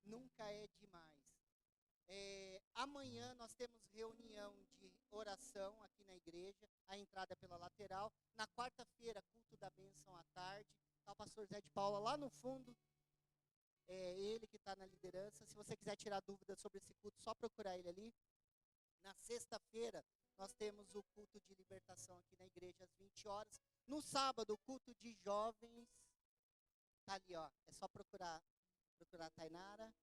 nunca é demais. Amanhã nós temos reunião de oração aqui na igreja, a entrada é pela lateral. Na quarta-feira, culto da bênção à tarde. Está o pastor Zé de Paula lá no fundo. É ele que está na liderança. Se você quiser tirar dúvidas sobre esse culto, só procurar ele ali. Na sexta-feira, nós temos o culto de libertação aqui na igreja às 20 horas. No sábado, o culto de jovens. Está ali, ó. É só procurar a Tainara.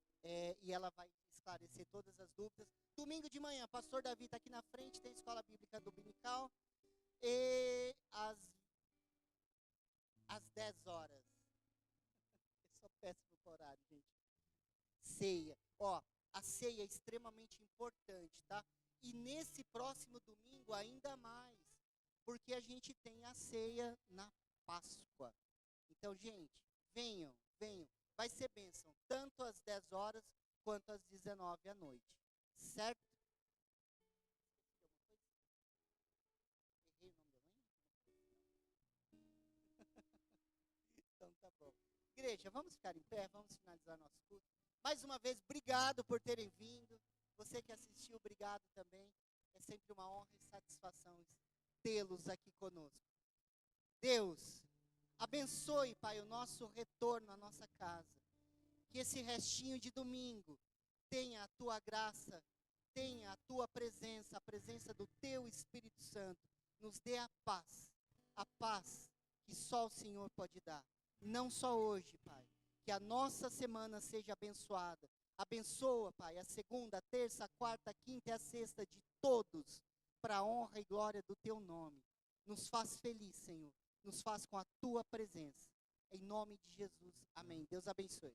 E ela vai esclarecer todas as dúvidas. Domingo de manhã, pastor Davi está aqui na frente, tem escola bíblica dominical. E às 10 horas. Eu sou péssimo para horário, gente. Ceia. Ó, a ceia é extremamente importante, tá? E nesse próximo domingo ainda mais, porque a gente tem a ceia na Páscoa. Então, gente, venham. Vai ser bênção, tanto às 10 horas quanto às 19 à noite. Certo? Errei o nome da mãe? Então tá bom. Igreja, vamos ficar em pé, vamos finalizar nosso culto. Mais uma vez, obrigado por terem vindo. Você que assistiu, obrigado também. É sempre uma honra e satisfação tê-los aqui conosco. Deus, abençoe, Pai, o nosso retorno à nossa casa. Que esse restinho de domingo tenha a Tua graça, tenha a Tua presença, a presença do Teu Espírito Santo. Nos dê a paz que só o Senhor pode dar. Não só hoje, Pai. Que a nossa semana seja abençoada. Abençoa, Pai, a segunda, a terça, a quarta, a quinta e a sexta de todos, para a honra e glória do Teu nome. Nos faz feliz, Senhor. Nos faz com a Tua presença. Em nome de Jesus. Amém. Deus abençoe.